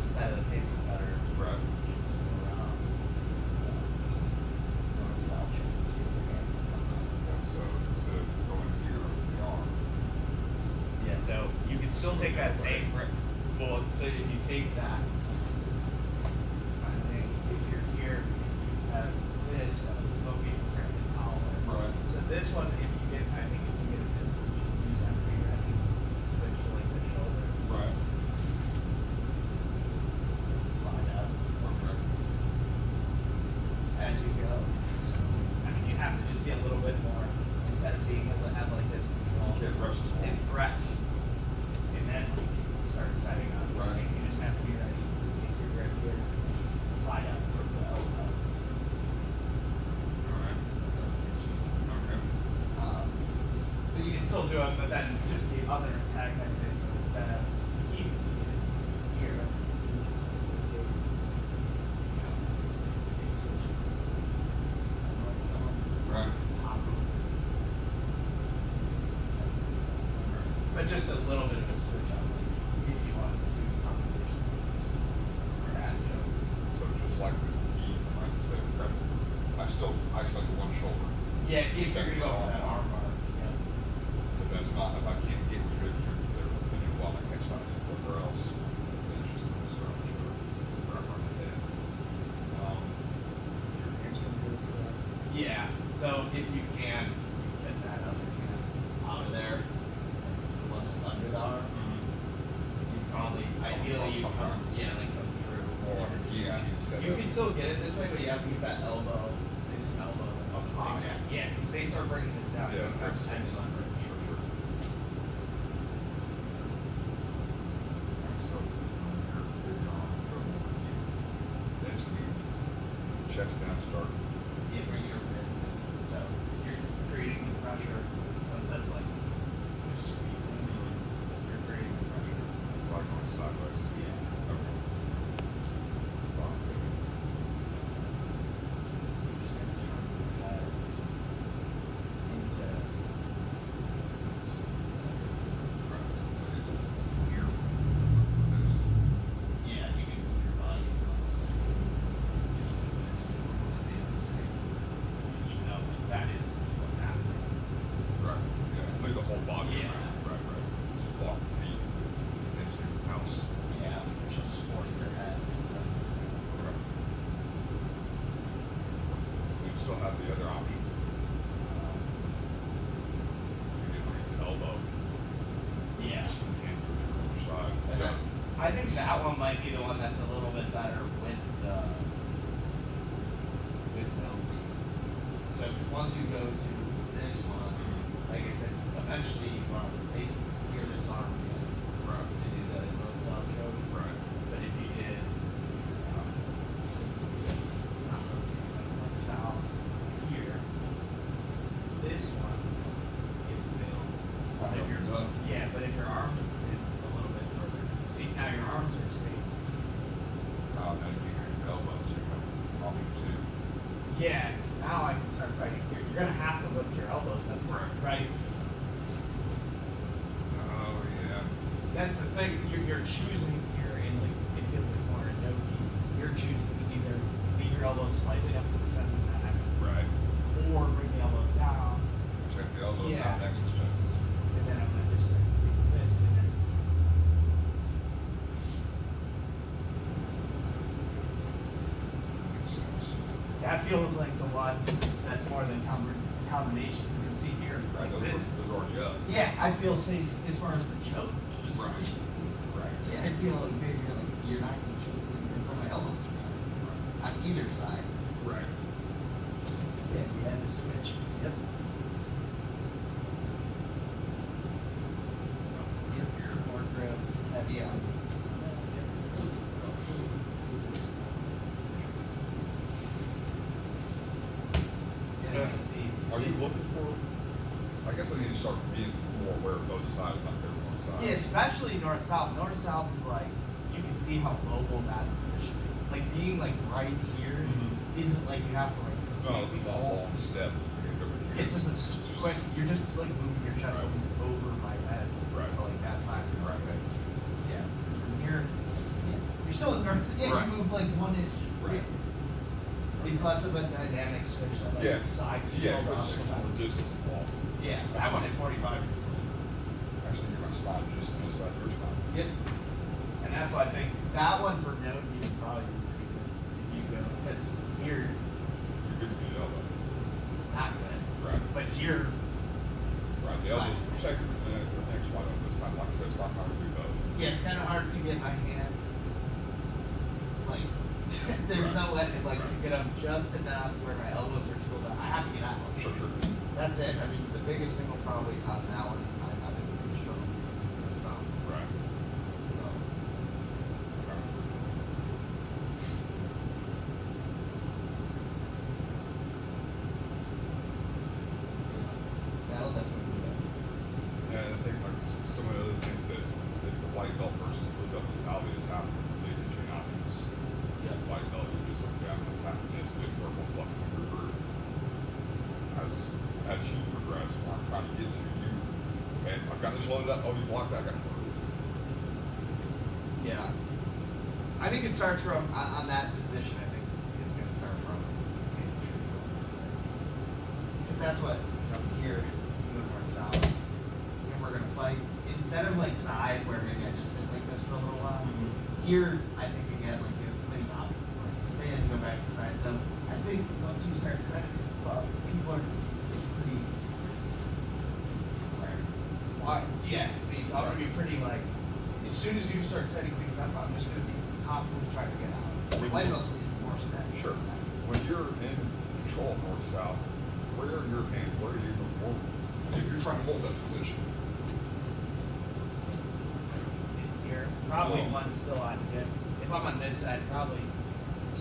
instead of maybe better. Right. North-south shape, see if we can come up. Okay, so instead of going here over the arm, Yeah, so you can still take that same, well, so if you take that, I think if you're here, you have this, located right in the collar. Right. So this one, if you get, I think if you get in this position, use that for your head, switch to like the shoulder, right. slide up Okay. as you go. So, I mean, you have to just be a little bit more, instead of being able to have like this control. Okay, rest is And one. press. And then when you start setting up, Right. you just have to be ready to take your grip here, slide up towards the elbow. All right. That's what it gets you. Okay. But you can still do it, but then just the other attack, I'd say, so instead of even here, you just do, you know, big switch. Right. Top rope. But just a little bit of a switch up, like, if you wanted to combination. Or add jump. So just like the E, right? Instead of grab, I still one shoulder. Yeah, if you're Second gonna go for arm. that arm bar, yeah. But that's not, if I can't get through there, then you want like next time, where else, then it's just this around the shoulder, or around the head. Your hands gonna go for that? Yeah, so if you can, get that other hand out of there, the one that's under the arm, you probably, ideally, you come, yeah, like come through. More like a guillotine instead You of. can still get it this way, but you have to get that elbow, this elbow Up high. Yeah, 'cause they start bringing this down. Yeah, you makes have sense. to under. Sure, sure. Alright, so, here, big arm, go more guillotine. Then to me, chest down, start. Yeah, bring your rib in. So you're creating the pressure. So instead of like just squeezing, you're creating the pressure. Like going sideways. Yeah. Okay. Wow, good. You're just gonna turn your head into Right, so here, this. yeah, you can move your body from the side. You know, this stays the same. So you know that is what's happening. Right, yeah, leave the whole body Yeah. around, right. Just walk the feet into your house. Yeah, which will just force their head. Right. So you still have the other option. You get like the elbow, Yeah. swing hand towards your other side. And Yeah. then, I think that one might be the one that's a little bit better with no beat. So, because once you go to this one, like I said, eventually you want to basically clear this arm again Right, to do the north-south choke. right. But if you did not rotate, like north-south here, this one, it will. But if your yeah, but if your arms are in a little bit further, see now your arms are stable. Now you can hear your elbows, so you come off your two. Yeah, because now I can start fighting here. You're gonna have to lift your elbows up, right? Oh, yeah. That's the thing. You're choosing here, and like it feels like more in no-gi. You're choosing either lean your elbows slightly up to defend the back, Right. or bring the elbows down, Check the elbows Yeah. down next to chest. and then I'm gonna just like see this in there. Makes sense. That feels like the one that's more than combination, because you'll see here, Right, like those this. are already up. Yeah, I feel safe as far as the choke goes. Right. Right. Yeah, I feel like maybe you're not gonna choke when you're from my elbows on either side. Right. Yeah, we had to switch. Yep. Yep, you're more grip heavy on. And Yeah. I see. Are you looking for, I guess I need to start being more aware of both sides, not every one side. Yeah, especially north-south. North-south is like, you can see how mobile that position is. Like being like right here isn't like you have to like It's not completely a hold. long step. to get over here. It's just a quick, you're just like moving your chest Right. almost over my head. Right. To like that side. Right. Yeah. 'Cause from here, yeah, you're still in north. Yeah, Right. you move like 1 inch. Right. It's less of a dynamic switch than like Yeah. side Yeah, control because to it's opposite more side. distance involved. Yeah, that one at 45 years old. Actually, you're my spine just on this side of your spine. Yep. And that's why I think that one for note you would probably be pretty good if you go, because you're You're good to get elbow. not good, Right. but you're Right. The elbow's protected with the next one. It's kind of like it's not hard to do both. yeah, it's kind of hard to get my hands like there's Right. no way like to Right. get them just enough where my elbows are still down. I have to get out. Sure. That's it. I mean, the biggest thing will probably on that one. I've been pretty struggling with so. Right. So. That'll definitely do that. Yeah, and I think like some of the other things that it's the white belt versus blue belt mentality is happening with laser chain optics. Yeah. White belt, you just look down and tap this, big purple fucking river. As you progress, what I'm trying to get to you, okay, I've got this loaded up, oh, you blocked that guy for a reason. Yeah. I think it starts from on that position. I think it's going to start from because that's what from here moving north south. And we're going to fight instead of like side where maybe I just sit like this for a little while. Here, I think again like you have so many options like spin, go back to side. So I think once you start setting stuff up, people are pretty. Why? Yeah. See, so I'm gonna be pretty like. As soon as you start setting things up, I'm just gonna be constantly trying to get out. White belts need more spin. Sure. When you're in control north south, where are your hands? Where are you more? If you're trying to hold that position. Here, probably Whoa. one still on hip. If I'm on this side, probably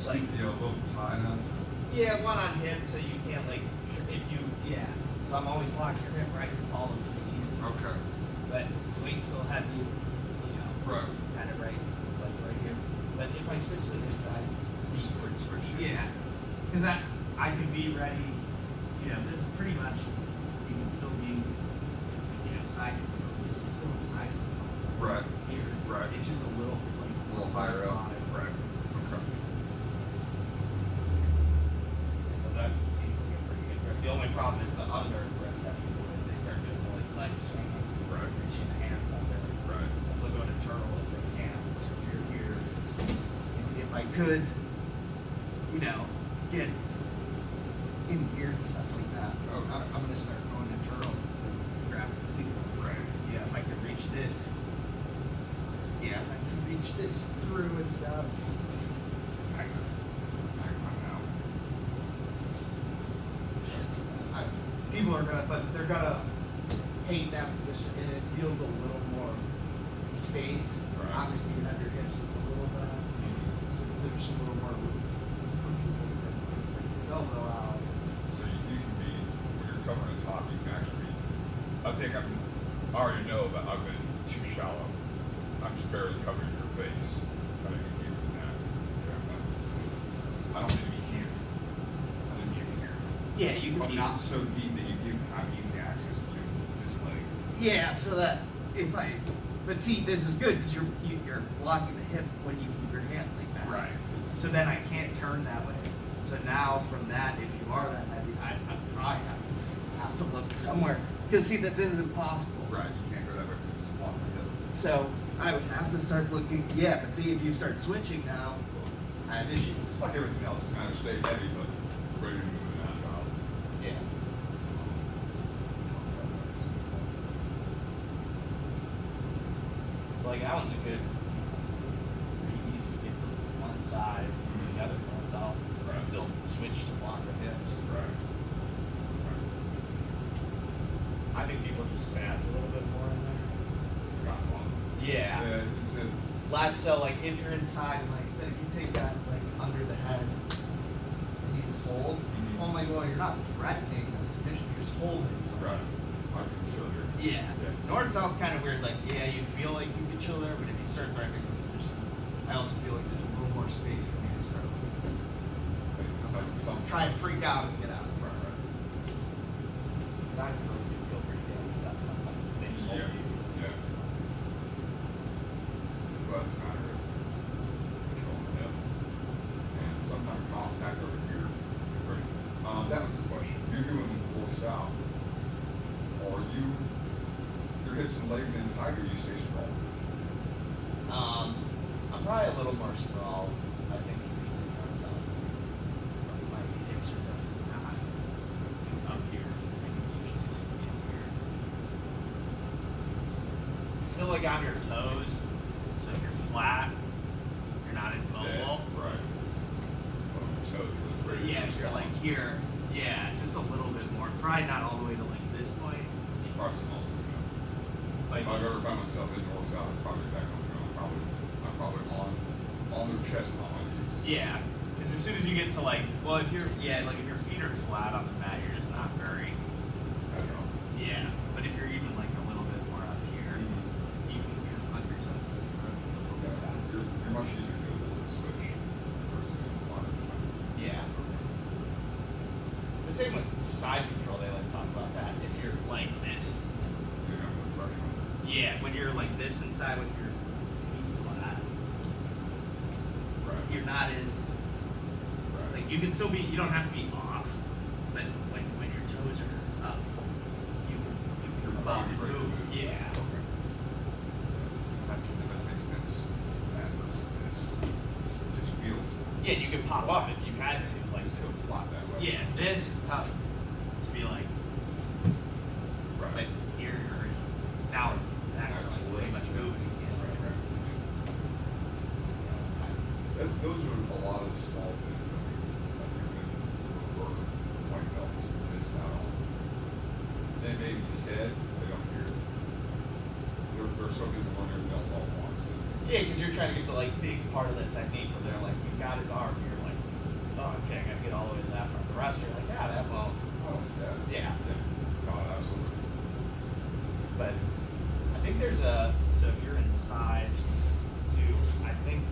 like the elbow tied up. yeah, one on hip, so you can't like if you yeah. So I'm always blocking your hip where I can follow pretty easy. Okay. But weight still have you know, Right. kind of right like right here. But if I switch to this side, Just a quick switch. yeah, because I can be ready. You know, this is pretty much you can still be side. This is still a side. Right. Here, Right. It's just a little like A little higher up. on it. Right. Okay. So that seems like a pretty good grip. The only problem is the under grips that people if they start doing more like leg swinging, Right. reaching the hands under. Right. Also going to turtle if they can. So if you're here, if I could, get in here and stuff like that. Okay. I'm gonna start going to turtle and grab the seat. Right. Yeah, if I could reach this. Yeah, if I could reach this through and stuff. I come out. People are gonna, but they're gonna hate that position, and it feels a little more space. Right. Obviously, you have your hips a little bit, so there's just a little more room for people to bring this elbow out. So you can be when you're covering the top, you can actually. I think I already know that I've been too shallow. I'm just barely covering your face. I think you keep it that. Yeah, I don't need to be here. I didn't need to be here. Yeah, you But not so deep that you do have easy access to this leg. Yeah, so that if I, but see, this is good because you're blocking the hip when you keep your hand like that. Right. So then I can't turn that way. So now from that, if you are that heavy, I probably have to look somewhere because see that this is impossible. Right. You can't go that way because it's blocked the hip. So I would have to start looking. Yeah, but see if you start switching now, I have issues. Like everything else, it's kind of stay heavy, but ready to move in that job. Yeah. Like that one's a good, pretty easy to get from one side to the other one, so Right. still switch to block the hips. Right. I think people just spaz a little bit more in there. Got one. Yeah. Yeah, it's in. Less so like if you're inside and like I said, if you take that like under the head and you just hold, Mhm. oh my god, you're not threatening the submission, you're just holding. So Right. I can show you. yeah. Yeah. North sounds kind of weird. Like, yeah, you feel like you can chill there, but if you start threatening the submissions, I also feel like there's a little more space for me to start. Try and freak out and get out. Right. Because I really do feel pretty damn stuff sometimes. They just hold Yeah. you. Yeah. Well, that's a matter of hips and legs in tight, or you stay strong? I'm probably a little more sprawled. I think usually comes out. My hips are definitely not up here. I think usually like in here. Still like on your toes. So if you're flat, you're not as mobile. Right. Well, so it's But ready yeah, to if you're strong. like here, yeah, just a little bit more. Probably not all the way to like this point. It's probably some muscle, you know. Like If I've ever found myself in north south, I'm probably back on the I'm probably on their chest on my knees. yeah, because as soon as you get to like, well, if you're like if your feet are flat on the mat, you're just not very. I don't know. Yeah, but if you're even like a little bit more up here, you can kind of hug yourself a little bit faster. You're much easier to do with the switch versus doing a lot of the time. Yeah. The same with side control. They like talk about that. If you're like this, You know, with pressure on it. yeah, when you're like this inside with your feet flat, Right. you're not as Right. like you can still be. You don't have to be off, but when your toes are up, your butt Body can break move. moves. Yeah. Okay. That makes sense. That versus this. It just feels Yeah, you could pop up if you had to. Like, just feels flat that way. yeah, this is tough to be like, Right. like here or now. Actually, pretty much moving. Yeah. Right, right. Those are a lot of the small things that we've been learn white belts miss out on. They may be said, they don't hear it. There's some people learn their belts all at once. Yeah, because you're trying to get the like big part of that technique where they're like, you got his arm. You're like, oh, okay, I gotta get all the way to that part. The rest, you're like, yeah, that won't. Oh, yeah. Yeah. God, absolutely. But I think there's a, so if you're inside too, I think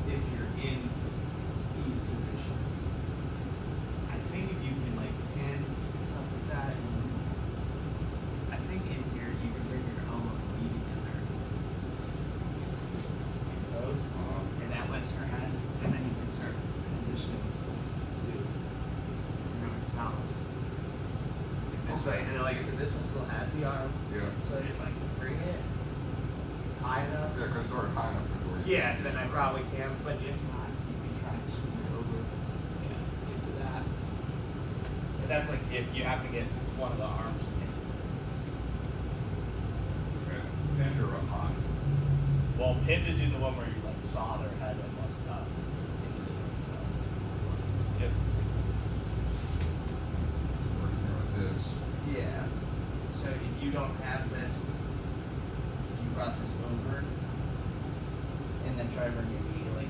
if you're in these positions, I think if you can like pin stuff like that, I think in here you can bring your elbow and knee together. Like those, and that lifts your head, and then you can start transitioning to north south. This way, and then, like I said, this one still has the arm. Yeah. So if I can bring it high enough, Yeah, because it's already high enough for you. yeah, then I probably can. But if not, you can try and swing it over, into that. But that's like if you have to get one of the arms. Okay. Pinned or up high? Well, pin to do the one where you like saw their head almost up into the themselves. Yep. Working here with this. Yeah. So if you don't have this, if you brought this over, and then try to bring your knee like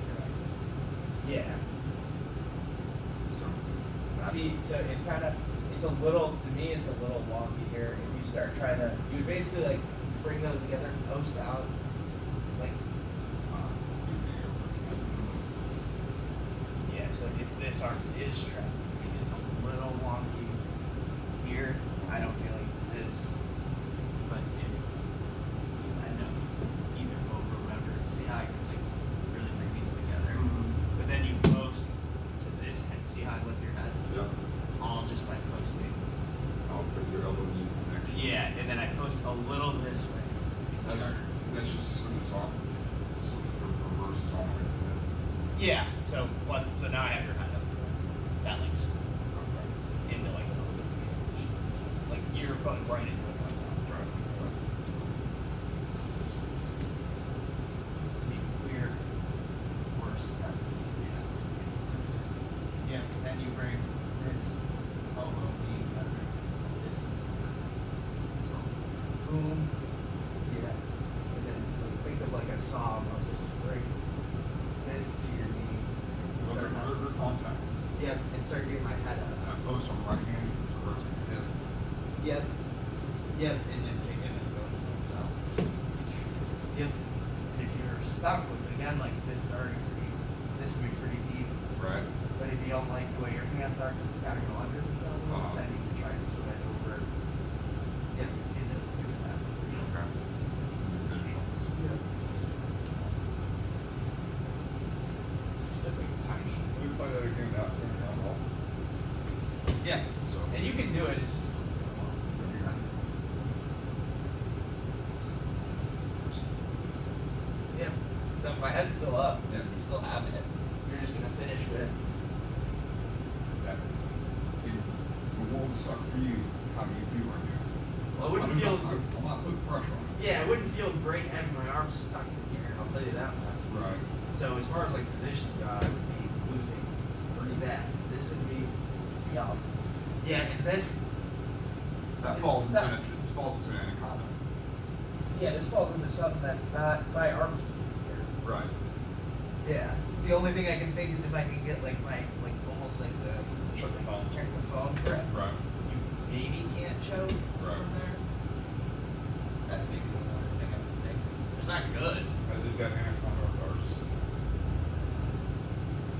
yeah. So. See, so it's kind of, it's a little, to me, it's a little wonky here. If you start trying to, you would basically like bring those together, post out, like, yeah. So if this arm is trapped, to me, it's a little wonky here. I don't feel like it is, but if you end up either over or whatever, see how I can like really bring these together. But then you post to this head. See how I lift your head? Yeah. All just by posting. Oh, because your elbow knee connection. Yeah, and then I post a little this way. That's just as soon as on. So the reverse is on right there. Yeah. So now I have your head up for that like Okay. into like an open position. Like you're going right into it once on. Right. So you clear worse step. Yeah, and then you bring this elbow knee together. This comes over. So boom. Yeah. And then like, think of like a saw almost. Just bring this to your knee. And start Under contact. Yep, and start getting my head up. And post on right hand to rotate the hip. Yep. Yep, and then kick it and go to myself. Yep. And if you're stuck with again like this this would be pretty deep. Right. But if you don't like the way your hands are, because it's gotta go under this elbow, then you can try and swing it over. Yep, into that. Okay. Finish off this. Yep. That's like tiny. We play that again without turning down all. Yeah. So. And you can do it, it's just a little long. So you're not just my head's still up. Yeah. You're still having it. You're just gonna finish with. Exactly. The world suck for you. How do you feel right now? Well, it wouldn't feel. I'm not putting pressure on it. Yeah, it wouldn't feel great having my arms stuck in here. I'll tell you that much. Right. So as far as like position go, I would be losing pretty bad. This would be, yeah, and this. That It's falls into stuck. this falls into an anaconda. Yeah, this falls into something that's not my arms. Right. Yeah. The only thing I can think is if I can get like my almost like the Check the phone. check the phone grip. Right. You maybe can't choke Right. from there. That's maybe the only thing I can think. It's not good. Is that anaconda or ours?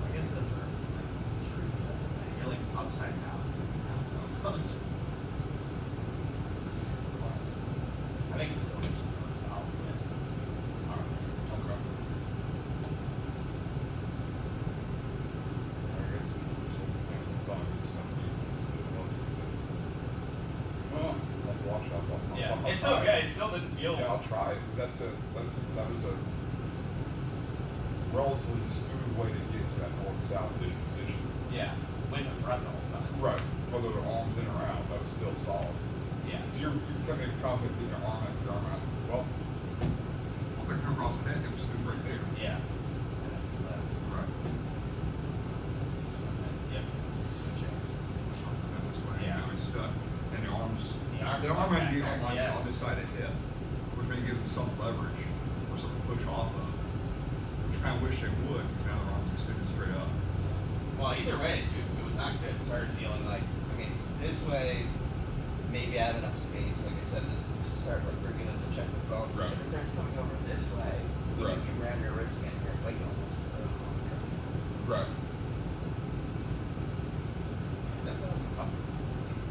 I guess those are like true. You're like upside down. Almost. I think it's still just solid. Okay. I guess we should have some fun with something. Well, I'll wash up. Yeah, it's still good. It still didn't feel. Yeah, I'll try it. That was a relatively smooth way to get to that north-south disposition. Yeah, with a breath the whole time. Right. Whether the arms in or out, that was still solid. Yeah. 'Cause you're coming in confident in your arm out, your arm out. Well, I'll take it across the head. It was right there. Yeah. Right. Yep. Switch it. That this way. Yeah. Now it's stuck. And the arms. The arms The arm stuck might be back on, there, yeah. on this side of the hip, which may give them some leverage or something to push off of. Which I kind of wish they would, because now their arms are extended straight up. Well, either way, it was not good. It started feeling like, okay, this way, maybe I have enough space, like I said, to start like bringing in the check the phone. Right. If it starts coming over this way, even Right. if you ram your ribs again here, it's like almost. Right. That wasn't comfortable.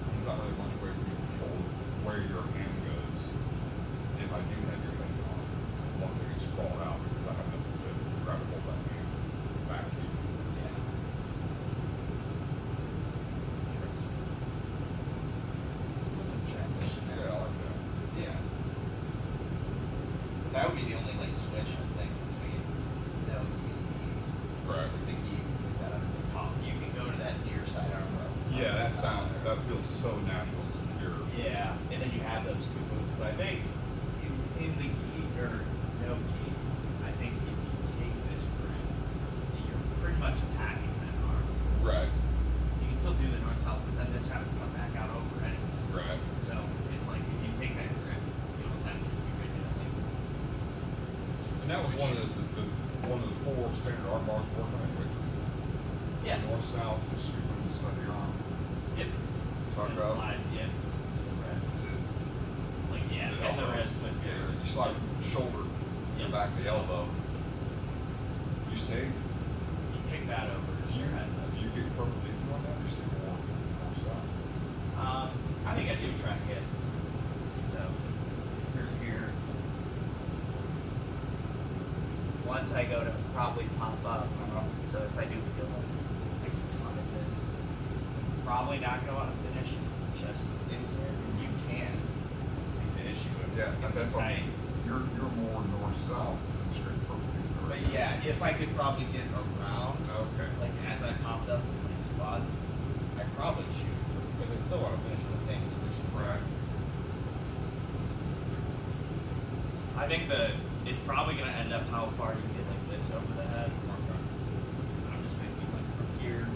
There's not really much way for you to control where your hand goes if I do have your head on. Once it gets sprawled out, because I have nothing to grab and hold that hand back to you. Yeah. What's a transition now? Yeah, I like that. Yeah. That would be the only like switch I think between no knee and knee. Right. I think you can put that under the top. You can go to that near side arm row. Yeah, that feels so natural and secure. Yeah, and then you have those two moves. But I think in the gi or no gi, I think if you take this grip, you're pretty much attacking that arm. Right. You can still do the north south, but then this has to come back out over anyway. Right. So it's like if you take that grip, you almost have to be ready to like. And that was one of the four standard arm bars working anyway. Yeah. North south, just sweep them to the side of the arm. Yep. Talk And about. slide, yep. To the rest. Like yeah, To the and the elbow. rest with Yeah, your. you slide from the shoulder to Yep. the back of the elbow. You stay. You kick that over. Do you, do you get perfectly on that? Or you stay more north south? I think I do try to get so through here. Once I go to probably pop up, so if I do feel like I can slide this, probably not gonna want to finish just in here. You can. See the issue. Yeah, that's tight. You're more north south than straight perfectly. But yeah, if I could probably get around, Okay. like as I popped up in my spot, I'd probably shoot for, because I still want to finish in the same position. Right. I think it's probably gonna end up how far you get like this over the head. I'm just thinking like from here,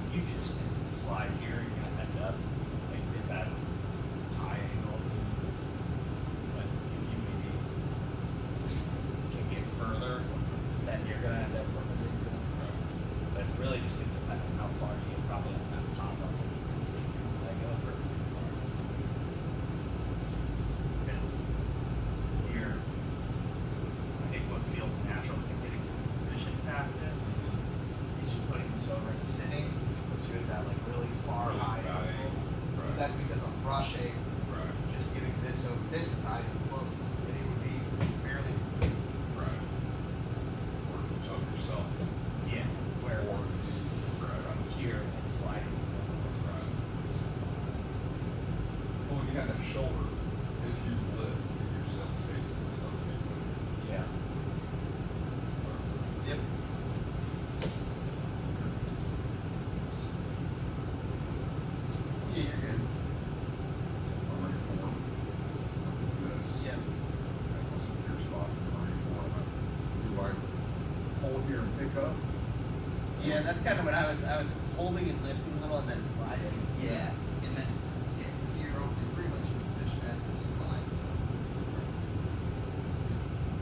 if you just slide here, you're gonna end up like at that high angle. But if you maybe can get further, then you're gonna end up perpendicular. But it's really just gonna depend on how far you get probably on that pop up. Like over. Because here, I think what feels natural to getting to the position fastest is just putting this over and sitting, puts you at that like really far high pick up. Yeah, that's kind of what I was holding and lifting a little and then sliding. Yeah, and then so you're pretty much in position as the slide. So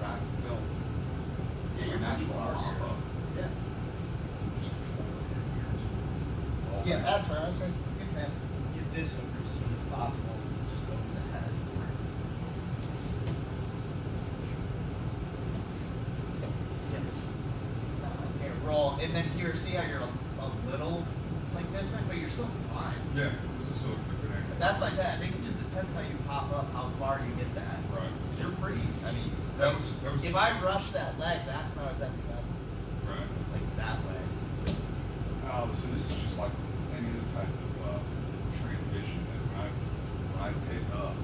Back built. yeah, you're natural natural pop up. Yeah. Just control the hip here. Yeah, that's where I was saying get this over as soon as possible. Just over the head. Yeah. Okay, roll, and then here, see how you're a little like this, right? But you're still fine. Yeah, this is still a good angle. That's why I said I think it just depends how you pop up, how far you get that. Right. 'Cause you're pretty. I mean, That was. if I rush that leg, that's when I was ending up Right. like that way. So this is just like any other type of transition that when I pick up,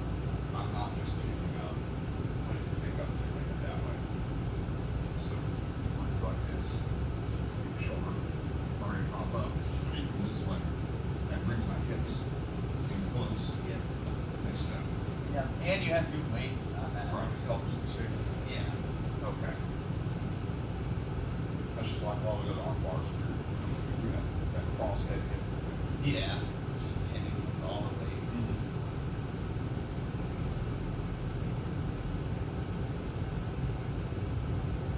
I'm not just picking up. When you pick up, you pick it that way. So work like this, keep your shoulder, already pop up, keep them this way, and bring my hips in close. Yeah. Next step. Yeah. And you have good weight on that. Right, helps you see. Yeah. Okay. That's just like all the other arm bars. We have that cross head hip. Yeah. Just pinning all the way.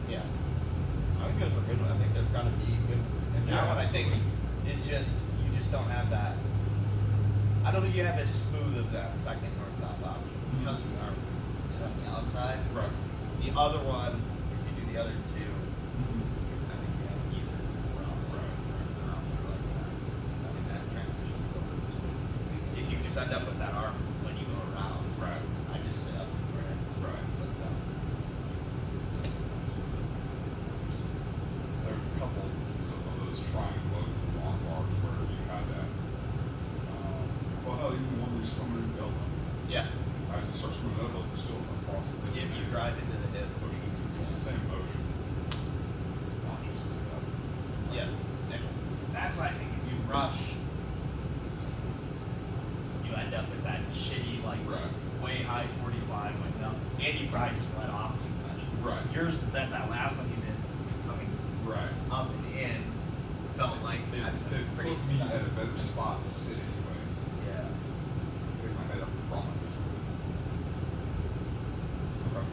Yeah. I think those are good ones. I think they're gonna be good ones. And Yeah, that one I think absolutely. is just you just don't have that. I don't think you have as smooth of that second north south option because we are on the outside. Right. The other one, if you do the other two, I think you have either around like that. I think that transition's so smooth. If you just end up with that arm when you go around, Right. I just sit up for it. Right. Lift up. There's a couple of those triangle long bars where you have that. Well, hell, even one where you're swimming in delta. Yeah. As it starts moving up, it's still across the hip. If you drive into the hip. Motion. It's the same motion. Not just sit up. Yeah. And that's why I think if you rush, you end up with that shitty, like, Right. way high 45 window. And you probably just let off too much. Right. Yours, that last one you did, coming Right. up and in, felt like It pretty puts me stuck. at a better spot to sit anyways. Yeah. Pick my head up in front. Okay.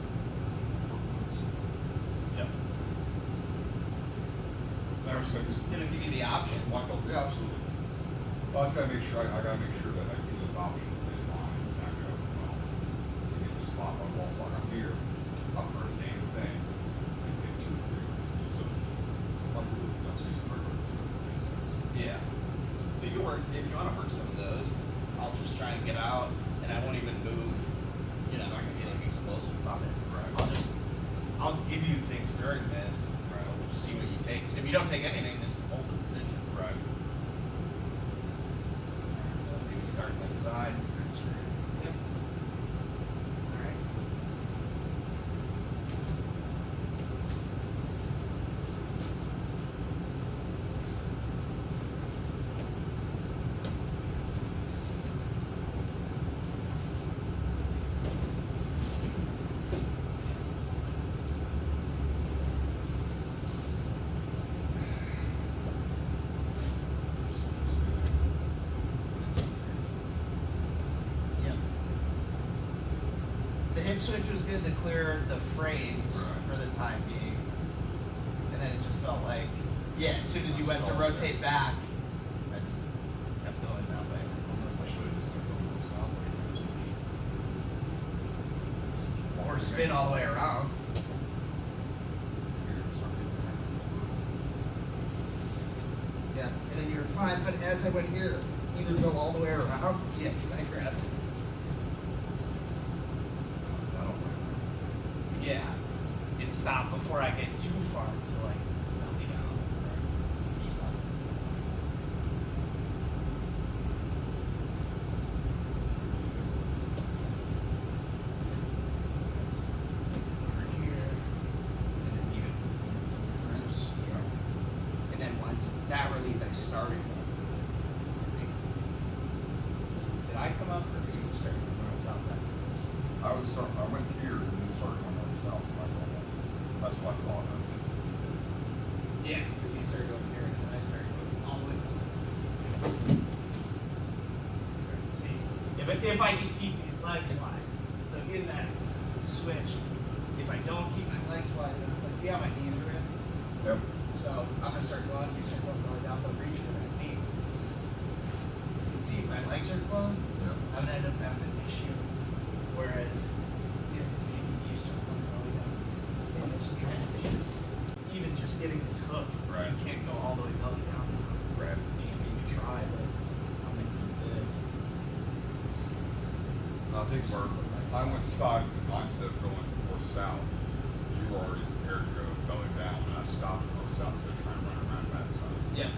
Yep. Now it's It's gonna give you the option. Yeah, absolutely. Well, I just gotta make sure, I gotta make sure that I keep those options in mind. And I go, well, you get this spot on the wall, like I'm here, I'll burn the damn thing. And get 2 or 3 use those. Like, let's use a burger. Yeah. If you want to work some of those, I'll just try and get out, and I won't even move. You know, I'm not gonna get anything explosive about it. Right. I'll give you things during this. Right. We'll just see what you take. If you don't take anything, just hold the position. Right. So maybe start inside. Yep. All right. Yep. The hip switch was good to clear the frames Right. for the time being. And then it just felt like, yeah, as soon as you went to Stalled rotate there. back, I just kept going that way. I should have just kept going south. Or spin all the way around. Yeah, and then you're fine, but as I went here, either go all the way around. Yeah, I grabbed it. Yeah, and stop before I get too far to like knock me down. Over here, and then even reverse. And then once that relieved, I started. I think. Did I come up or did you start when I was out there? I went here and then started going north south. That's what I thought of. Yeah. So you start going here, and then I start going all the way down. See, if I can keep these legs wide, so getting that switch, if I don't keep my legs wide enough, like see how my knees are in? Yep. So I'm gonna start going, you start going down, but reach for that knee. See, my legs are closed, Yep. I'm gonna end up having an issue. Whereas, if maybe you start going really down in this stretch, even just getting this hook, Right. you can't go all the way belly down. Right. You can maybe try, but I'm gonna keep this. I think I went side instead of going north south. You were already prepared to go belly down, and I stopped north south, so trying to run around that side. Yeah.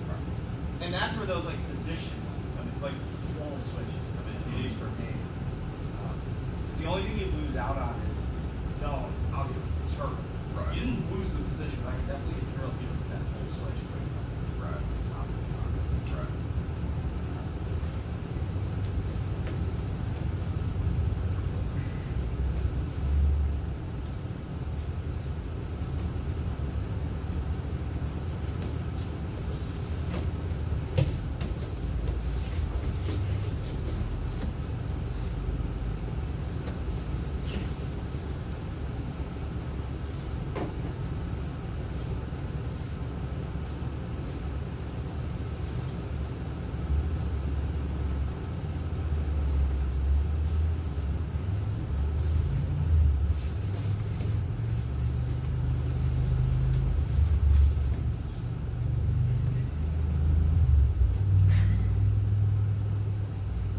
Right. And that's where those like position ones come in, like full switches come in, at least for me. 'Cause the only thing you lose out on is if you don't, I'll get turtle. Right. You didn't lose the position, but I can definitely get turtle if you don't get that full switch. Right. Stop it. Right.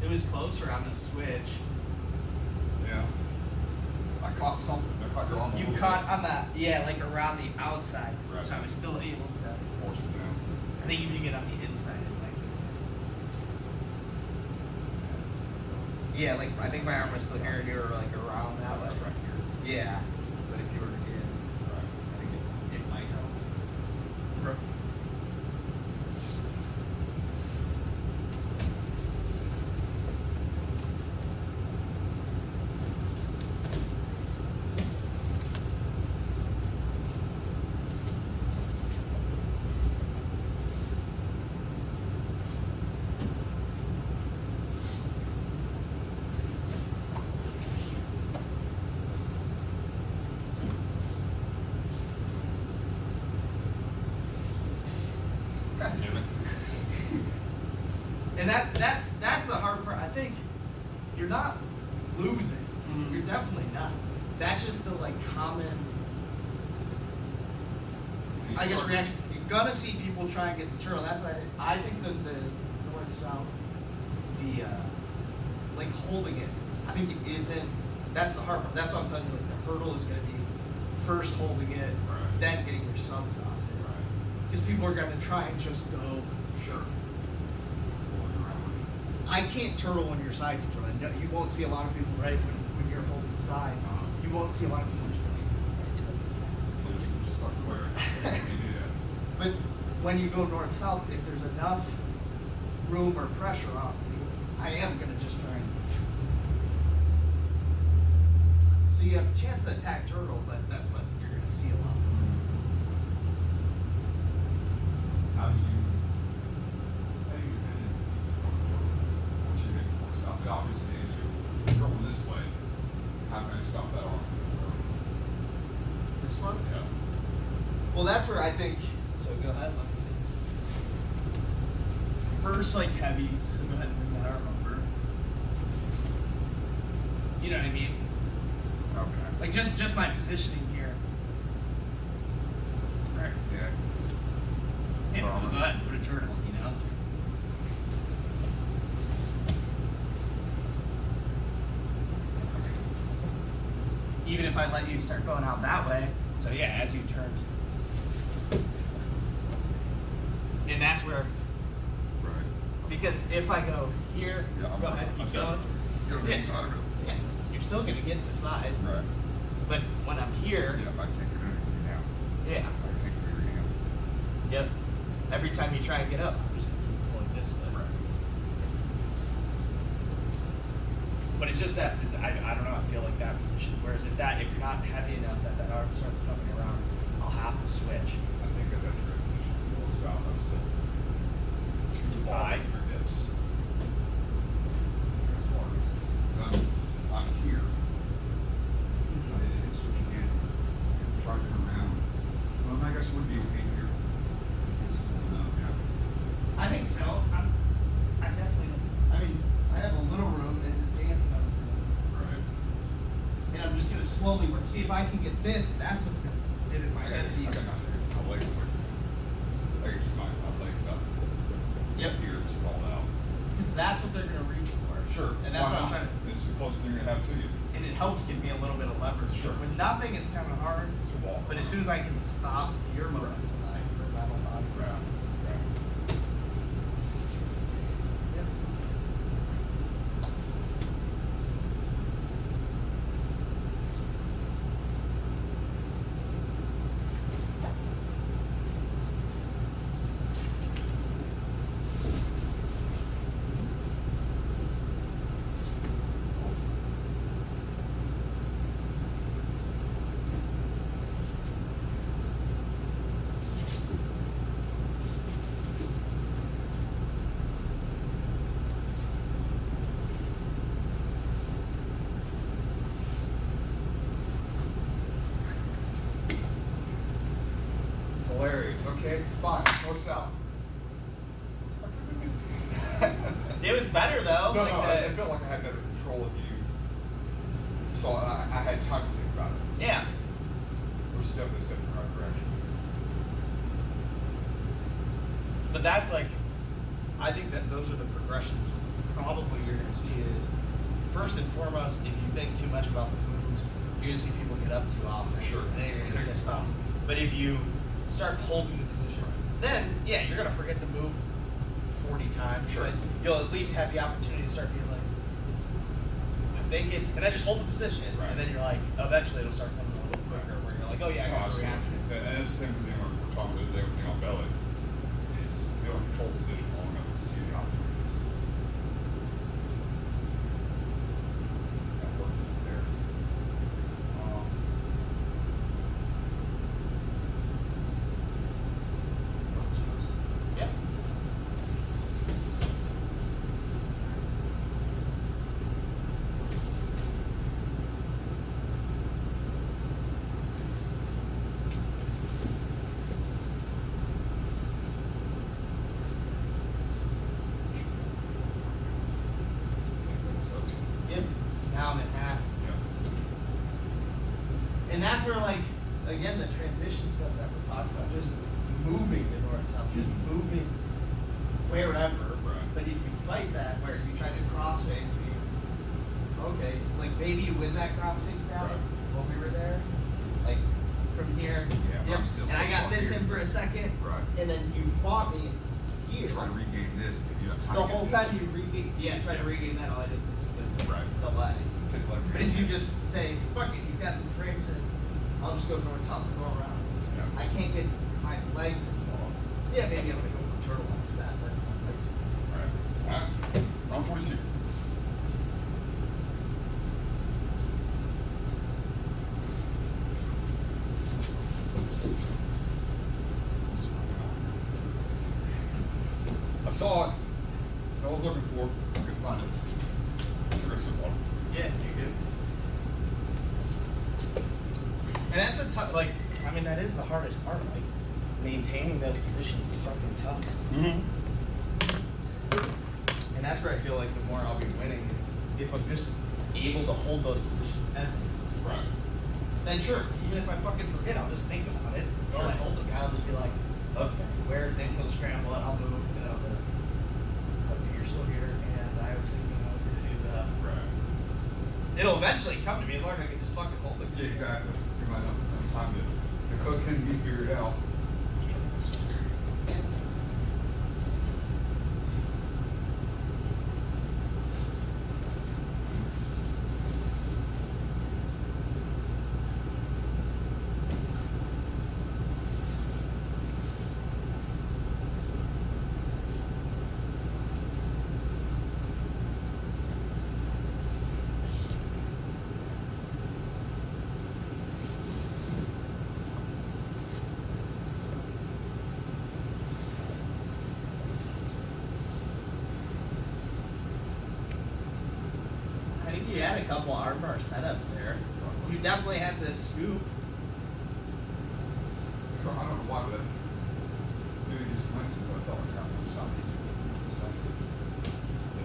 It was closer on the switch. Yeah. I caught something. I caught your arm. a You little caught bit. on the, yeah, like around the outside. Right. So I was still able to, Force it down. I think you can get on the inside. Yeah, like I think my arm was still here and you were like around that way. Right here. Yeah. But if you were to get, Right. I think it might help. Okay. God Damn it. And that's the hard part. I think you're not losing. Mhm. You're definitely not. That's just the like common, I guess, reaction. You're gonna see people try and get the turtle. That's why I think that the north south, the like holding it, I think it isn't. That's the hard part. That's what I'm telling you. Like the hurdle is gonna be first holding it, Right. then getting your subs off it. Right. Because people are gonna try and just go. Sure. Going around. I can't turtle when you're side controlling. No, you won't see a lot of people, right, when you're holding side. You won't see a lot of people just be like, it doesn't matter. Just start to wear it. You can do that. But when you go north-south, if there's enough room or pressure off you, I am going to just try and... So you have a chance to attack turtle, but that's what you're going to see a lot. How do you defend it? Once you hit north south, obviously as you're going this way, how can I stop that arm? This one? Yeah. Well, that's where I think... So go ahead, let me see. First, like heavy, so go ahead and bring that arm over. You know what I mean? Okay. Like just my positioning here. Right. Yeah. And we'll go ahead and put a turtle, you know? Even if I let you start going out that way, so yeah, as you turn. And that's where, Right. because if I go here, Yeah, I'm go ahead, I'm keep sorry. going. You're on the inside of it. Yeah, you're still gonna get to the side, Right. but when I'm here, Yeah, I can't get anything now. yeah, I can't get your hand. yep. Every time you try and get up, I'm just gonna keep pulling this way. Right. But it's just that, I don't know, I feel like that position. Whereas if you're not heavy enough that arm starts coming around, I'll have to switch. I think that transition's a little south. I'm still too far high? with your hips. As far as, 'cause I'm here. I didn't switch again. Try to turn around. Well, I guess it would be okay here. This is low enough, yeah. I think so. I definitely. I mean, I have a little room as it stands, Right. and I'm just gonna slowly work. See if I can get this. That's what's gonna pivot my I got head easy. my legs quick. Legs, my legs up. Yep. Here, it's rolled out. Because that's what they're gonna reach for. Sure. And that's Why what I'm not? trying to. It's the closest thing you're gonna have to you. And it helps give me a little bit of leverage. Sure. With nothing, it's kind of hard. It's a wall. But as soon as I can stop your motor, metal body. Right. Right. Yep. Hilarious. Okay, fine. Go south. It was better though. No, like no, the- it felt like I had better control of you. So I had time to think about it. yeah. Which is definitely a step in the right direction. But that's like, I think that those are the progressions. Probably you're gonna see is first and foremost, if you think too much about the moves, you're gonna see people get up too often. Sure. And then you're gonna get stopped. But if you start holding the position, then yeah, you're gonna forget the move 40 times. Sure. But you'll at least have the opportunity to start being like, I think it's, and then just hold the position, Right. and then you're like, eventually it'll start coming a little quicker, where you're like, oh yeah, I got the reaction. And it's the same thing when we're talking about everything on belly. Is be able to control position long enough to see the opportunities. That worked there. Yeah. Yep. Now I'm in half. Yeah. And that's where, like, again, the transition stuff that we're talking about, just moving the north south, just moving wherever. Right. But if you fight that, where you try to crossface me, okay, like maybe you win that crossface battle Right. when we were there, like from here. Yeah, but I'm still and I so got far this here. in for a second. Right. And then you fought me here. Try to regain this, give you enough time The to get whole this. time you regain, try to regain that. All I did was Right. the legs. Pick leg But if you just say, fuck it, he's got some frames in, I'll just go north south and go around. Yeah. I can't get my legs involved. Yeah, maybe I'm gonna go for turtle after that, but my legs. Right. Round 42. I saw it. I was looking for. Couldn't find it. Sure, some water. Yeah, you good. And that's a tough, like, I mean, that is the hardest part. Like, maintaining those positions is fucking tough. Mm-hmm. And that's where I feel like the more I'll be winning is if I'm just able to hold those positions effortlessly. Right. Then sure, even if I fucking forget, I'll just think about it. When I hold the guy, I'll just be like, okay, where then he'll scramble and I'll move, and I'll be, okay, you're still here, and I was thinking I was gonna do that. Right. It'll eventually come to me as long as I can just fucking hold it. Yeah, exactly. You might not have time to. The code can be figured out. setups there. You definitely had this scoop. So I don't know why, but maybe just nice and I felt like I was something.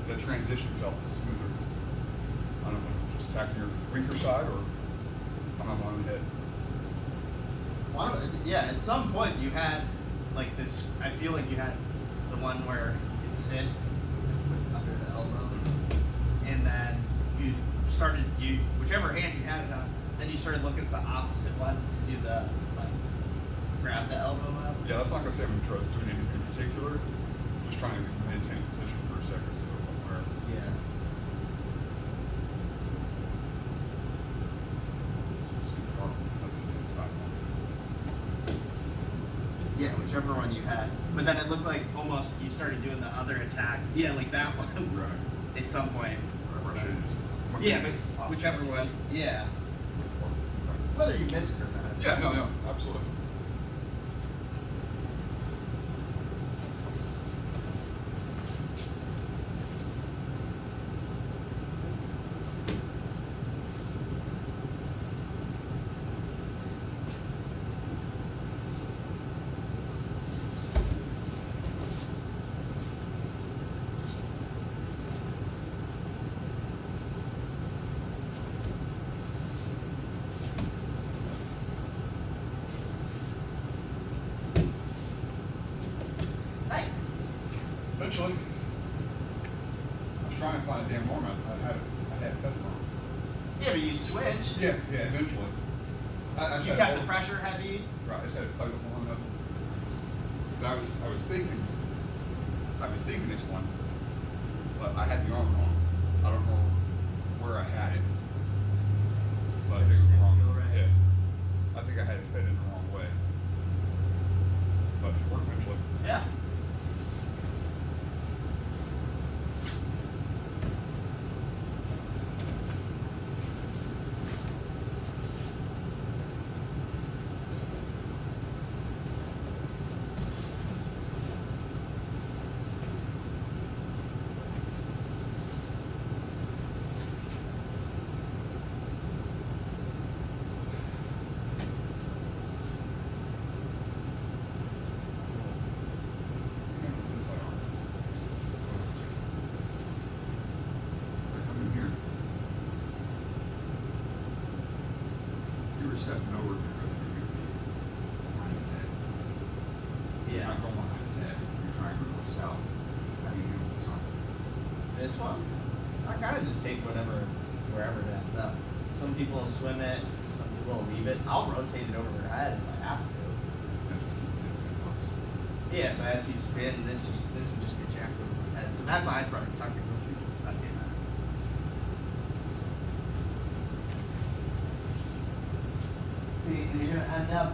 The transition felt smoother. I don't know, just attacking your weaker side or I'm on my own head. Yeah, at some point you had like this. I feel like you had the one where you'd sit under the elbow, and then you started whichever hand you had it on. Then you started looking at the opposite one to do the like grab the elbow up. Yeah, that's not gonna say I'm doing anything in particular. Just trying to maintain a position for a second so I'm aware. Yeah. Yeah, whichever one you had. But then it looked like almost you started doing the other attack. Yeah, like that one. Right. At some point. Just Yeah, but whichever one. Yeah. Whether you miss it or not. Yeah, no, absolutely. Nice. Eventually, I was trying to find a damn arm. I had fed wrong. Yeah, but you switched. Yeah, eventually. I just You had got to the hold- pressure heavy. Right, I just had to play with long enough. But I was thinking this one, but I had the arm wrong. I don't know where I had it, but I think it was Didn't wrong. feel right. Yeah, I think I had it fed in the wrong way, but it worked eventually. Yeah. It's inside arm. So, I come in here. You were stepping over to go through your knee behind the head. You're Yeah. not going behind the head. You're trying to go south. How do you handle this on? This one, I kind of just take whatever, wherever it ends up. Some people will swim it, some people will leave it. I'll rotate it over their head if I have to. And just keep it in close. Yeah, so as you spin, this would just get jacked over my head. So that's why I'd probably tuck it. Most people tuck it. See, and you're gonna end up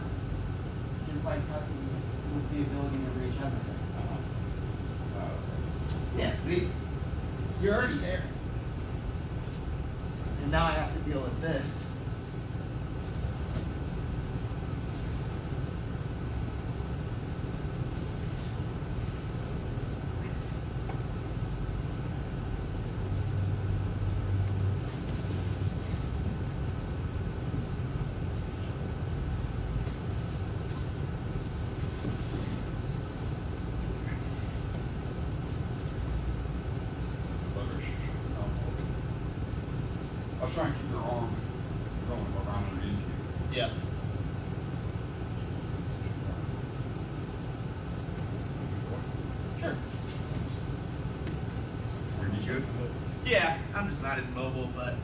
just by tucking with the ability to reach under there. Yeah, you're already there. And now I have to deal with this. I was trying to keep your arm going around underneath you. Yeah. Sure. Are you good? Yeah, I'm just not as mobile, but.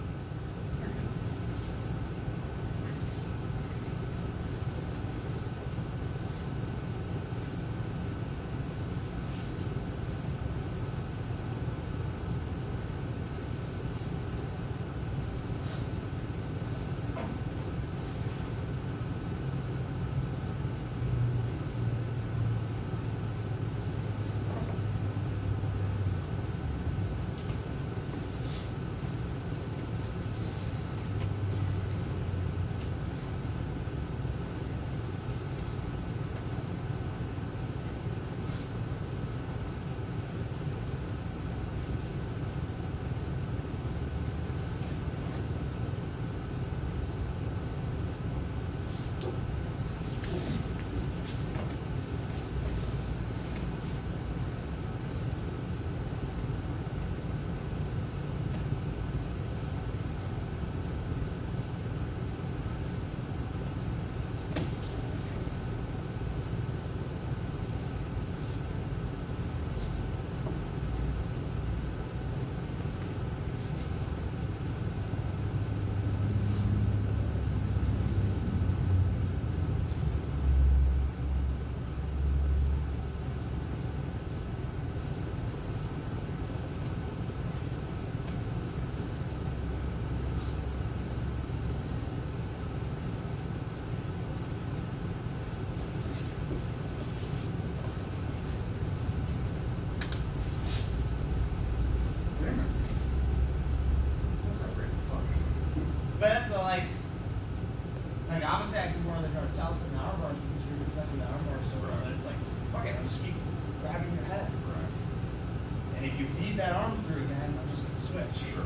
I'm attacking more the north south than the arm bars because you're defending the arm bars so well that it's like, fuck it, I'll just keep grabbing your head. Right. And if you feed that arm through again, I'm just gonna switch. Sure.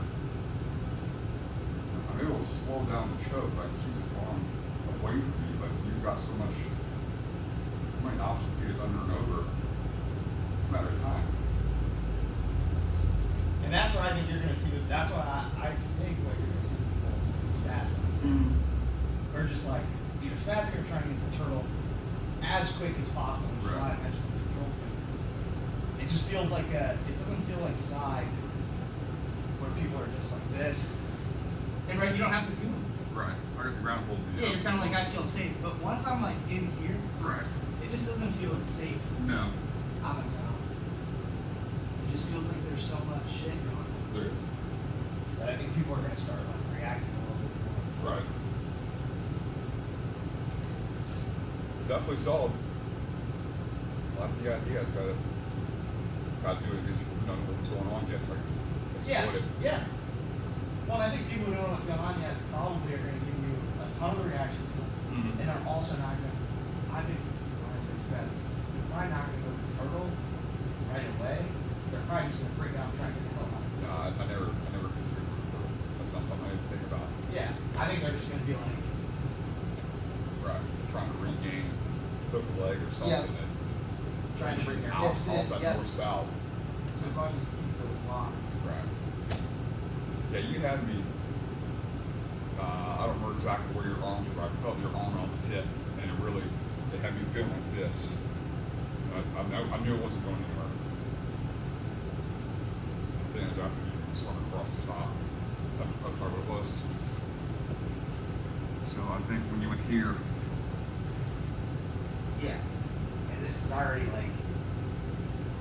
I'm able to slow down the choke. I keep this arm away from you, but you've got so much. You might obfuscate it under and over. No matter of time. And that's where I think you're gonna see that's why I think what you're gonna see people spasm. Or just like either spazzing or trying to get the turtle as quick as possible, which is why I mentioned the control thing. It just feels like it doesn't feel like side where people are just like this. And right, you don't have to do it. Right. I got the ground hold. Yeah, you're kind of like, I feel safe. But once I'm like in here, Right. it just doesn't feel as safe No. on the ground. It just feels like there's so much shit going on. There is. That I think people are gonna start like reacting a little bit more. Right. Definitely solid. A lot of the ideas got to do it because you don't know what's going on yet, so I can exploit it. Yeah. Well, I think people who don't know what's going on yet probably are going to give you a ton of reaction to it, and are also not going to. I think when I say spasm, they're probably not going to go to the turtle right away. They're probably just going to freak out and try and get the hell out. No, I never considered it. That's not something I even think about. Yeah, I think they're just going to be like, Right. Trying to regain hook leg or something. Yeah. And trying to bring their out hips off in. that Yeah. north south. So as long as you keep those locked. Right. Yeah, you had me. I don't remember exactly where your arms were, but I felt your arm on the hip, and it had me feeling like this. I knew it wasn't going anywhere. Then it was after you swung across the top. That's what it was. So I think when you went here, Yeah. And this is already like,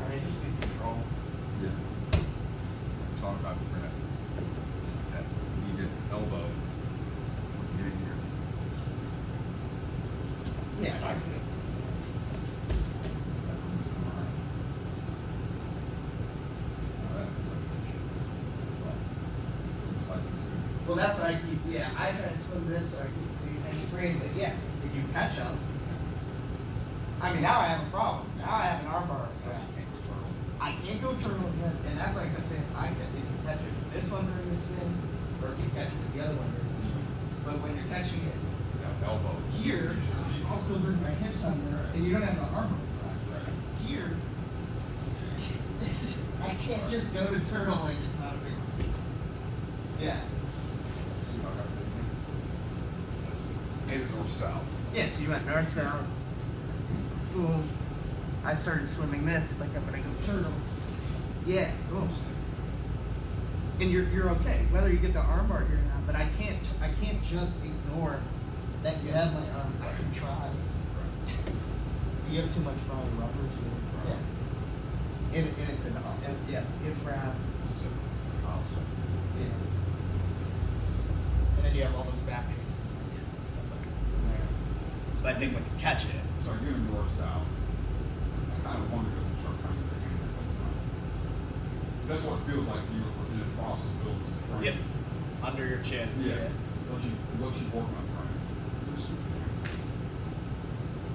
I mean, just good control. yeah, talking about that needed elbow, getting here. Yeah, I see. Well, that's what I keep. Yeah, I try and swim this so I keep any frame. But yeah, if you catch them, I mean, now I have a problem. Now I have an arm bar. I can't go turtle again, and that's why I kept saying if you catch it with this one during the spin, or if you catch it with the other one during the spin. But when you're catching it Elbow here, I'll still bring my hips under, and you don't have an arm bar. Here, I can't just go to turtle like it's not a big deal. Yeah. Maybe north south. Yeah, so you went north south. Boom. I started swimming this like I'm gonna go turtle. Yeah. Boom. And you're okay whether you get the arm bar here or not. But I can't just ignore that you have my arm. I can try. You have too much probably leverage. Yeah. And it's an hip wrap. Yeah. And then you have all those back kicks and stuff like that from there. So I think when you catch it. So you're getting north south. I kind of wonder if you start coming to hand. That's what it feels like you were in the process of building the frame. Yep. Under your chin. Yeah. Let you work on frame.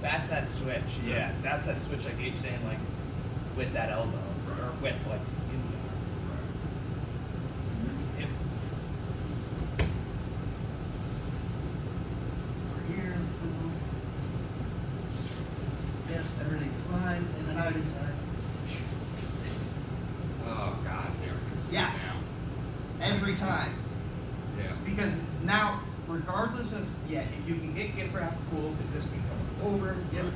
That's that switch. Yeah. That's that switch I keep saying like with that elbow. Right. Or with like in the arm. Right. Yep. Over here. Boom. Yep, everything's fine. And then I just Oh God, here it is. Yeah. Every time. Yeah. Because now, regardless of, if you can get gift wrap, cool, because this can come over, yep. Right.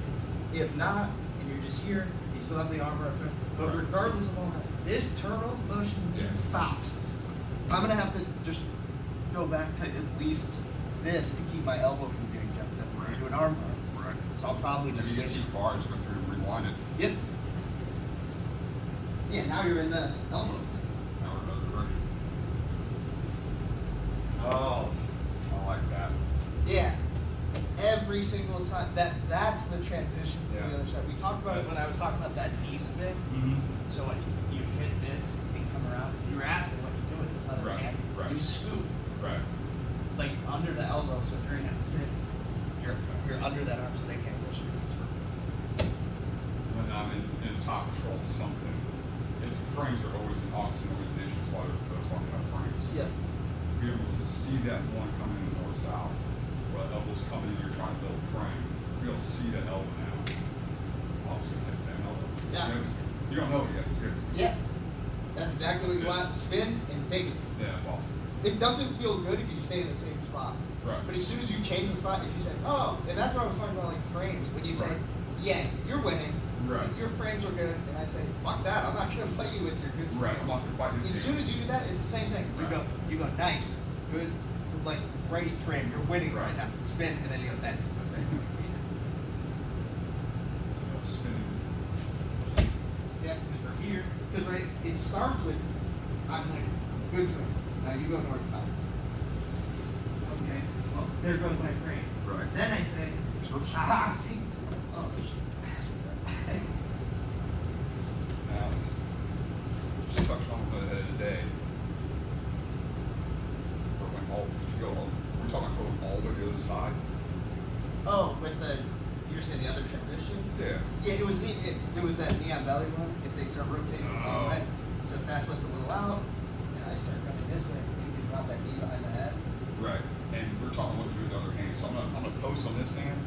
If not, and you're just here, you still have the arm wrap. But Right. regardless of all that, this turtle motion Yeah. stops. I'm gonna have to just go back to at least this to keep my elbow from getting jumped up Right. into an arm bar. Right. So I'll probably If just you get switch. too far, just go through and rewind it. Yep. Yeah, now you're in the elbow. Now we're another direction. Oh. I like that. Yeah. Every single time. That's the transition to Yeah. the other side. We talked about it when I was talking about that knee spin. Mm-hmm. So when you hit this and come around, you were asking what you do with this other Right, hand. right. You scoop Right. like under the elbow, so during that spin, you're under that arm so they can't go straight to turn. When I'm in top control of something, its frames are always in opposite orientation. That's why we have frames. Yeah. Be able to see that one coming in north-south, where the elbow's coming in, you're trying to build a frame. Be able to see that elbow now. Oh, it's gonna hit that elbow. Yeah. You don't know it yet. Yeah. That's exactly what you want. Spin and take it. Yeah, that's awesome. It doesn't feel good if you stay in the same spot. Right. But as soon as you change the spot, if you say, oh, and that's what I was talking about, like frames. When you say, Right. yeah, you're winning. Right. Your frames are good, and I say, fuck that. I'm not gonna fight you with your good frame. Right. I'm not gonna fight this. As soon as you do that, it's the same thing. Right. You go, nice, good, like great frame. You're winning right Right. now. Spin, and then you go, thanks. Okay. So spinning. Yeah, because we're here. Because right, it starts with, I'm winning. Good frame. Now you go north south. Okay. Well, there goes my frame. Right. Then I say, ah, take. Oh. Now, just touching on the head of the day. We're talking about going all the way to the other side. Oh, with you're saying the other transition? Yeah. Yeah, it was that neon belly one. If they start rotating the same way, so if that foot's a little out, and I start coming this way, you can drop that knee behind the head. Right. And we're talking what to do with the other hand. So I'm gonna post on this hand.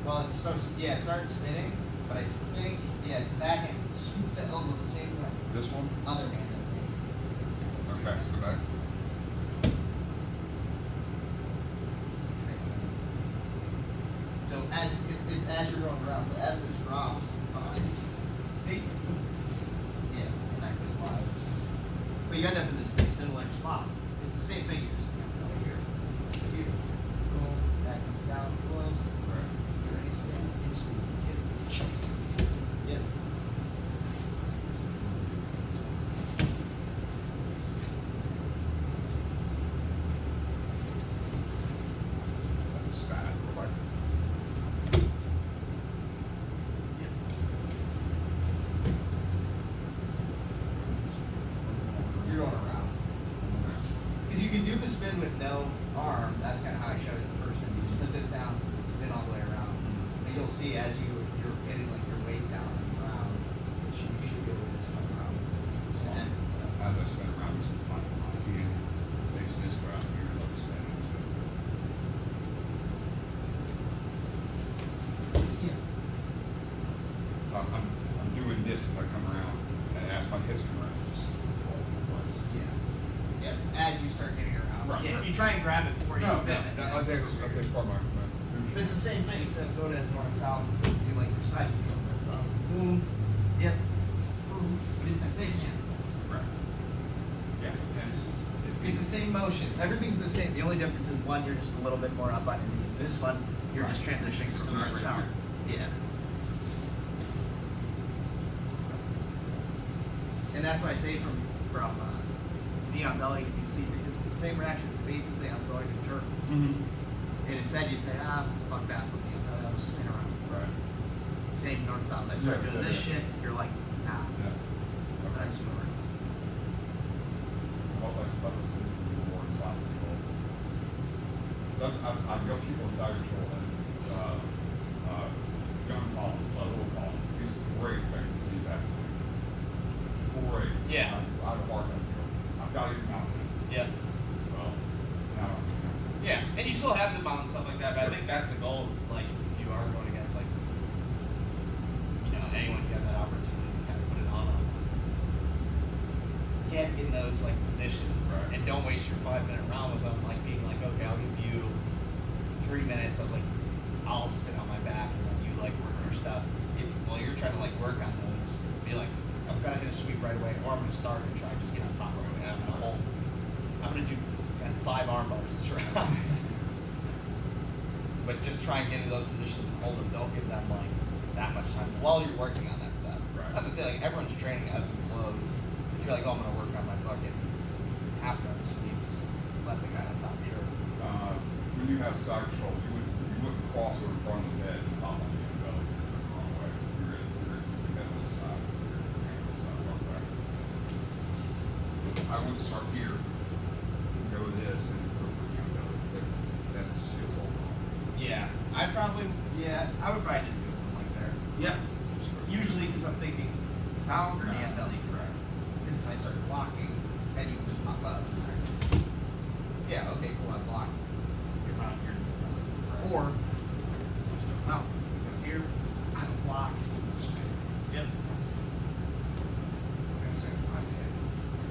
Well, it starts spinning, but I think it's that hand scoops that elbow the same way. This one. Other hand, I think. Okay. So go back. So as it's as you're going around, so as it drops behind, see? Yeah, and that goes wide. But you end up in this similar spot. It's the same thing. You're just over here. So here, boom, that comes down close. Right. You're ready to spin. Instantly, yeah. That's a spat. Like. You're going around. Because you can do the spin with no arm. That's kind of how I showed it the first time. You just put this down, spin all the way around. And you'll see as you're getting like your weight down on the ground, you should be able to just come around. And As I spin around, this is my hand facing this way out here, and let it spin. yeah. I'm doing this as I come around, and as my hips come around, it just falls in place. Yeah. As you start getting around. Right, Yeah. right. If you try and grab it before you spin it. I think it's part of my. But it's the same thing, except go to north south, do like your side control, north south. Boom. Yep. Boom. But it's sensation, yeah. Right. Yeah, It's the same motion. Everything's the same. The only difference is one, you're just a little bit more up on your knees. This one, you're just transitioning from north to south. Yeah. And that's why I say from neon belly, you can see because it's the same reaction. Basically, I'm going to turn. Mm-hmm. And instead, you say, fuck that from neon belly. I'll just spin around. Right. Same north south. I start Yeah, doing yeah, this yeah. shit. You're like, nah. Yeah. I just go around. What like buttons more side control? I've got people in side control and young Colin, little Colin, he's great at feedback. Great. Yeah. I have a hard time doing. I've got to get mounted. Yeah. Well, now. Yeah, and you still have the mount and stuff like that, but I think that's the goal. Like, if you are going against, like, anyone, you have that opportunity to kind of put it on them. Get in those, like, positions. Right. And don't waste your 5-minute round with them, like, being like, okay, I'll give you 3 minutes of, like, I'll sit on my back and then you, like, work your stuff. While you're trying to, like, work on those, be like, I'm gonna hit a sweep right away, or I'm gonna start and try and just get on top right away. And I'm gonna hold. I'm gonna do 5 arm bars this round. But just try and get into those positions and hold them. Don't give them like that much time while you're working on that stuff. Right. I was gonna say, like, everyone's training ebbs and flows. If you're like, oh, I'm gonna work on my fucking half guard sweeps, let the guy on top, sure. When you have side control, you wouldn't cross over in front of his head and pop on the end belly. You're the wrong way. You're gonna keep your head on the side. Your hand on the side, wrong way. I wouldn't start here, go with this, and go for the end belly. That just feels all wrong. Yeah, I probably, Yeah, I would probably just do it from like there. yeah. Just go- Usually, because I'm thinking, Pound or No. hand belly? Right. Because if I start blocking, then you can just pop up. Yeah, okay, cool, I blocked. you're not here. Or, no, go here, I don't block. Yep.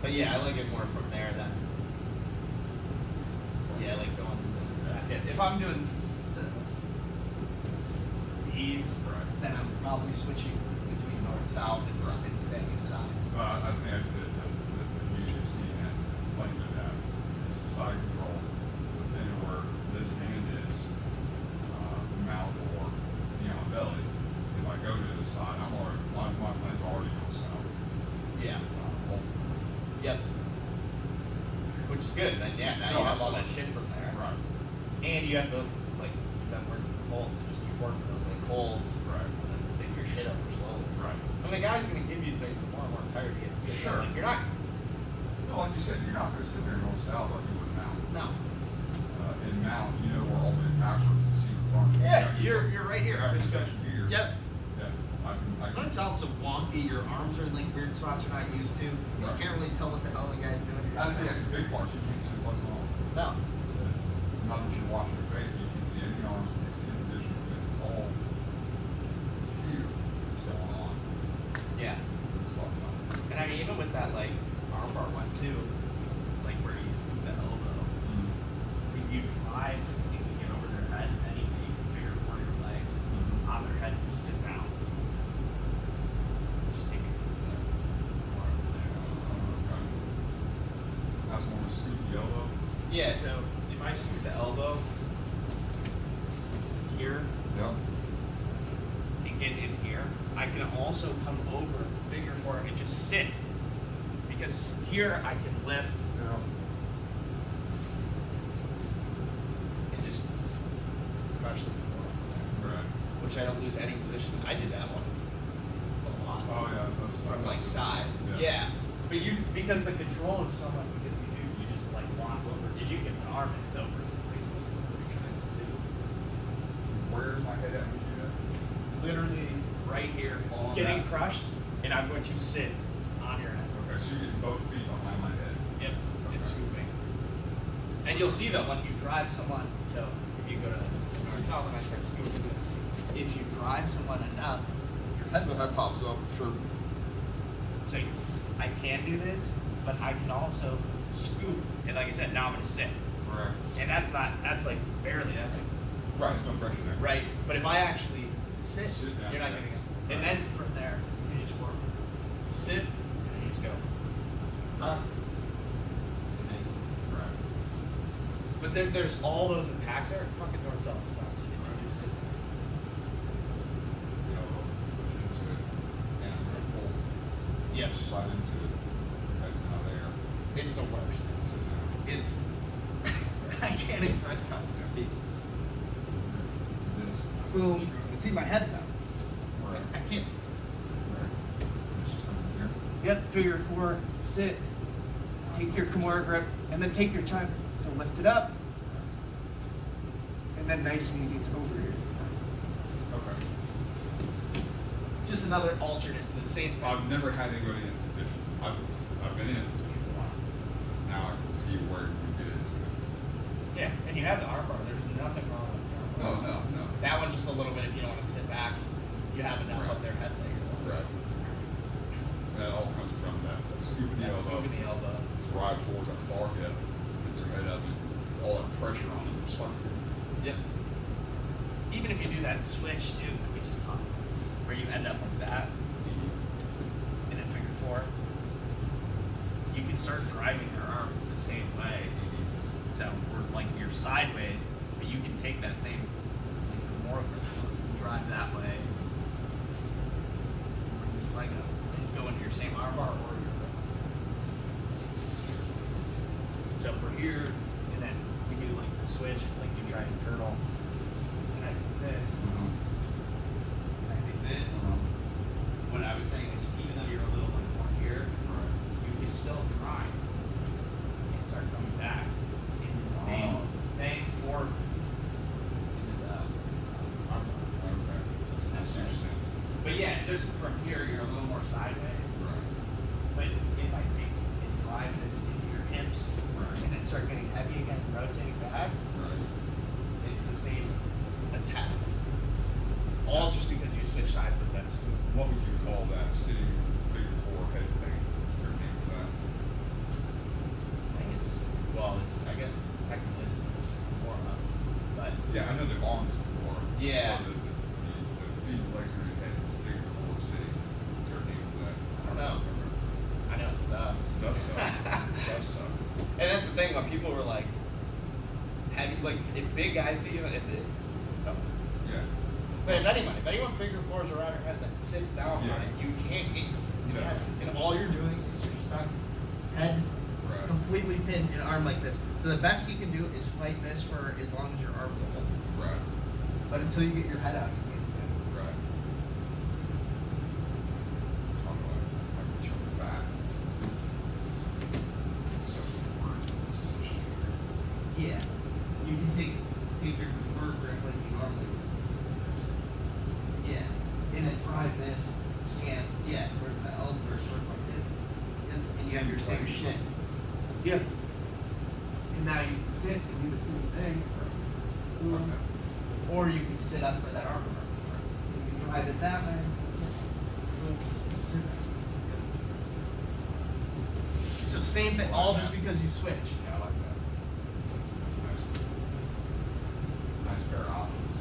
But yeah, I like it more from there than. Yeah, like going back. If I'm doing these, Right. then I'm probably switching between north and south and, and staying inside. I think that's the beauty of seeing that playing with that. It's the side control, but then where this hand is, mount or, belly. If I go to the side, I'm already, my plan's already on south. Yeah. Ultimately. Yep. Which is good. And yeah, now No, you have all that absolutely. shit from there. Right. And you have to like you've been working the holds, so just keep working those like holds. Right. And then pick your shit up slowly. Right. I mean, the guys are gonna give you things the more and more tired you get. So Sure. like, you're not. No, like you said, you're not gonna sit there and go south like you would mount. No. In mount, you know where all the attacks are, you can see in front of you. Yeah, You you're right here. got I'm your just going. special gear. Yep. Yeah, I When can, it sounds so wonky, your arms are in like weird spots you're not used to. You Right. can't really tell what the hell the guy's doing. I think that's the big part, you can't see what's on. No. Not that you're watching your face, you can see any arms, you can see the position, because it's all here, what's going on. Yeah. It's like, And I mean, even with that like armbar one too, like where you use the elbow, if you drive, you can get over their head, and then you can figure for your legs on their head, and just sit down. Just take it more over there. okay. That's one with scoop the elbow. Yeah, so if I scoot the elbow here Yep. and get in here, I can also come over, figure four, and just sit. Because here I can lift Yeah. and just crush the floor from there. Right. Which I don't lose any position. I did that one a lot. Oh, yeah, those. From like side. Yeah. Yeah. But you, because the control is so much, because you just like walk over. If you get the arm, it's over. Basically what you're trying to do. Where's my head at when you do that? Literally right here, On getting that. crushed, and I'm going to sit on your head. Okay, so you're getting both feet behind my head. Yep, Okay. it's scooping. And you'll see that when you drive someone, so if you go to north south and I start scooping this, if you drive someone enough, your head pops up, sure. so I can do this, but I can also scoop, and like I said, now I'm gonna sit. Right. And that's like barely, that's like, Right, there's no pressure there. right, but if I actually sit, Sit down, you're not yeah. gonna go. And Right. then from there, you just work. Sit, and you just go. Up. And then sit. Right. But there's all those attacks there. Fucking north south sucks if you just sit there. The elbow, push into it, and I'm gonna pull. Yep. Slide into it, head's not there, It's the worst. sit down. It's I can't express how it's be. This. Boom. And see, my head's out. Right. I can't. Right. It's just coming here. Yep, figure four, sit, take your Kimura grip, and then take your time to lift it up. And then nice and easy, it's over here. Okay. just another alternate to the same thing. I've never had anybody in a position. I've been in a position a lot. Now I can see where you get into it. Yeah, and you have the armbar. There's nothing wrong with the armbar. No. That one just a little bit if you don't want to sit back. You have enough Right. up there head leg. Right. That all comes from that scooping the That's elbow. moving the elbow. Drive towards that far hip, get their head up, and all that pressure on them, just like Yep. Even if you do that switch too that we just talked about, where you end up like that, and then figure four, you can start driving your arm the same way. So we're like you're sideways, but you can take that same like more drive that way. It's like and go into your same armbar or your so for here, and then we do like the switch, like you try and turtle. And I take this, and I take this. What I was saying is even though you're a little like more here, you can still drive and start coming back into the same thing, or just from here, you're a little more sideways. Right. But if I take and drive this into your hips Right. and then start getting heavy again and rotating back, Right. it's the same attacks. All just because you switch sides with that scoop. What would you call that sitting figure 4 head thing? Is there a name for that? I think it's just, well, it's, I guess technically it's more up, but Yeah, I know the arms before. Yeah. The feet and legs are in head figure 4 sitting. Is there a name for that? I don't know. I know it sucks. It does suck. It does suck. And that's the thing, when people were like, heavy, like, if big guys do you, it's up. Yeah. But if anyone figure 4s around your head that sits down on Yeah. it, you can't get your No. head. And all you're doing is you're stuck, head Right. completely pinned, and arm like this. So the best you can do is fight this for as long as your arms are holding. Right. But until you get your head out, you can't do it. Right. How do I can jump back? So we're in this position here. Yeah. You can take your bird grip like you normally would. Yeah. And then drive this. And yeah, towards the elbow or sort of like this. Yep. And you have your same shit. Yep. And now you can sit and do the same thing. Okay. Or you can sit up for that arm remote. So you can drive it that way. Sit there. So same thing, all just because you switch. Yeah, I like that. That's nice. Nice pair of options.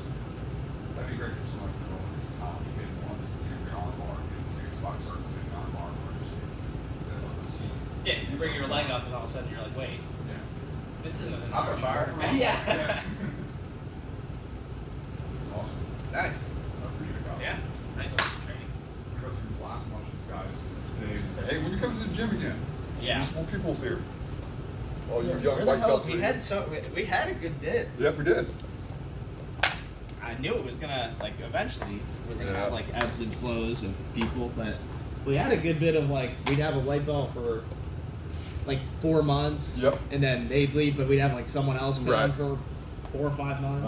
That'd be great for someone who only is top. You hit once, you hit your arm bar, you hit the same spot, starts hitting the arm bar, or just the seat. Yeah, you bring your leg up and all of a sudden you're like, wait, Yeah. this isn't an I arm thought bar. you were from- Yeah. Awesome. Nice. I appreciate it. Yeah. Nice training. We go through the last bunch of guys today and say, hey, when you come to the gym again? Yeah. There's more people's here. Oh, you young Where the white hell- belts. we had we had a good bit. Yep, we did. I knew it was gonna, like, eventually we're gonna Yeah. have like ebbs and flows of people, but we had a good bit of like, we'd have a white belt for like 4 months. Yep. And then they'd leave, but we'd have like someone else come Right. in for 4 or 5 months.